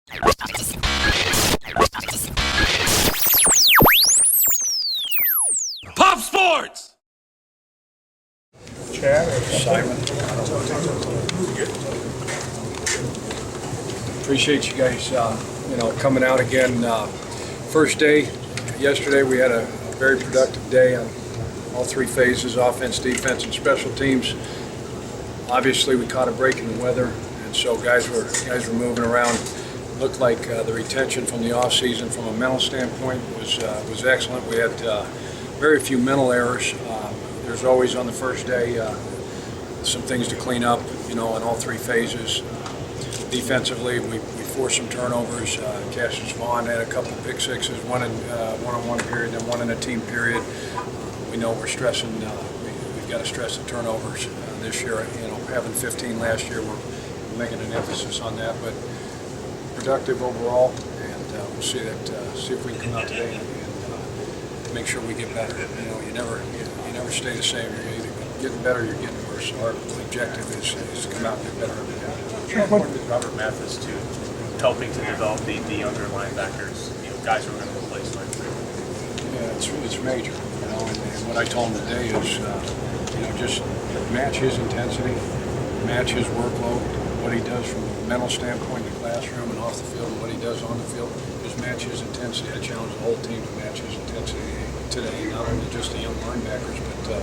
PUP Sports! Chad or Simon? Appreciate you guys, coming out again. First day, yesterday we had a very productive day on all three phases: offense, defense, and special teams. Obviously, we caught a break in the weather, and so guys were moving around. Looked like the retention from the off season, from a mental standpoint, was excellent. We had very few mental errors. There's always on the first day some things to clean up, in all three phases. Defensively, we forced some turnovers. Cassius Vaughn had a couple of pick sixes, one in one-on-one period and one in a team period. We know we're stressing. We've got to stress the turnovers this year. Having 15 last year, we're making an emphasis on that. But productive overall, and we'll see if we can come out today and make sure we get better. You never stay the same. You're either getting better or you're getting worse. So our objective is to come out and get better every day. How important is Robert Mathis to helping to develop the younger linebackers, guys who are going to replace Lane? Yeah, it's major. And what I told him today is, just match his intensity, match his workload, what he does from a mental standpoint in the classroom and off the field, and what he does on the field. Just match his intensity. I challenge the whole team to match his intensity today, not only just the young linebackers, but the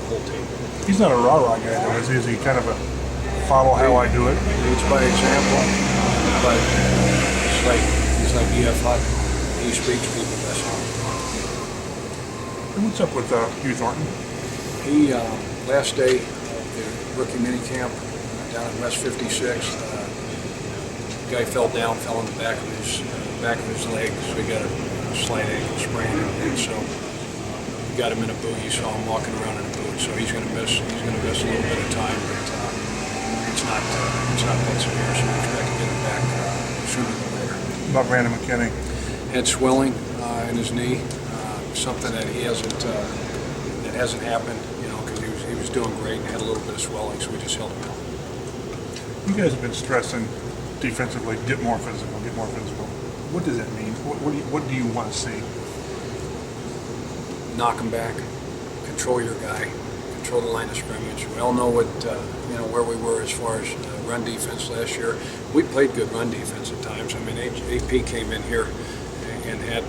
whole team. He's not a rah-rah guy, though, is he? Is he kind of a follow how I do it? Leads by example, but he's like E.F. Hutton. He speaks people best. And what's up with Hugh Thornton? He last day of the rookie mini camp down at West 56th. Guy fell in the back of his leg, so he got a slight ankle sprain, and so we got him in a boot. You saw him walking around in a boot, so he's going to miss a little bit of time, but it's not that severe, so we expect to get him back sooner than later. About Brandon McKinney? Had swelling in his knee, something that hasn't happened, because he was doing great and had a little bit of swelling, so we just held him out. You guys have been stressing defensively, get more physical. What does that mean? What do you want to see? Knock him back, control your guy, control the line of scrimmage. We all know where we were as far as run defense last year. We played good run defense at times. I mean, AP came in here and had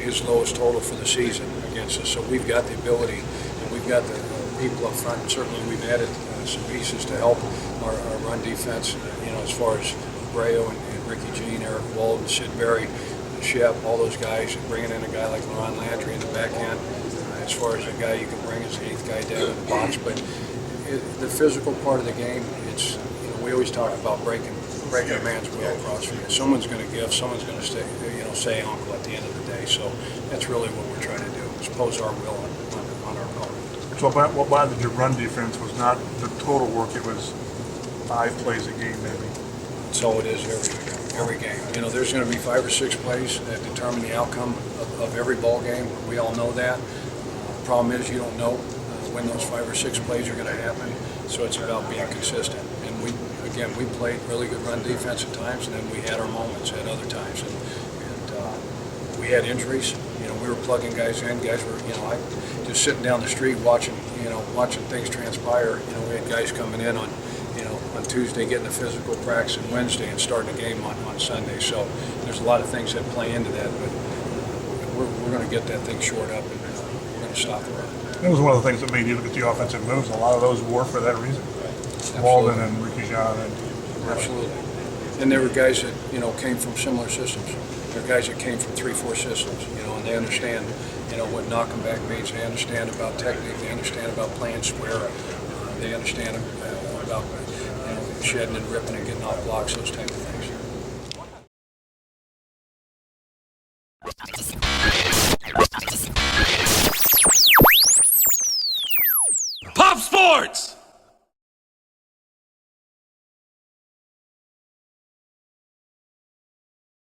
his lowest total for the season against us. So we've got the ability, and we've got the people up front. And certainly, we've added some pieces to help our run defense. As far as Brayo and Ricky Jean, Eric Walden, Sid Berry, Shep, all those guys, bringing in a guy like Ron Landry in the back end. As far as a guy you can bring as the eighth guy down in the box, but the physical part of the game, it's we always talk about breaking a man's will across from you. Someone's going to give, someone's going to say uncle at the end of the day. So that's really what we're trying to do: is impose our will on our opponent. So what bothered your run defense was not the total work; it was 5 plays a game, maybe. That's all it is every game. There's going to be 5 or 6 plays that determine the outcome of every ball game. We all know that. Problem is, you don't know when those 5 or 6 plays are going to happen. So it's about being consistent. And we played really good run defense at times, and then we had our moments at other times. And we had injuries. We were plugging guys in. Guys were, just sitting down the street watching things transpire. We had guys coming in on Tuesday, getting a physical practice, and Wednesday, and starting a game on Sunday. So there's a lot of things that play into that, but we're going to get that thing shored up, and we're going to stop the run. That was one of the things that made you look at the offensive moves. A lot of those were for that reason. Walden and Ricky Jean. Absolutely. And there were guys that came from similar systems. There are guys that came from 3-4 systems, and they understand what knocking back means. They understand about technique. They understand about playing square. They understand about shedding and ripping and getting off blocks, those type of things.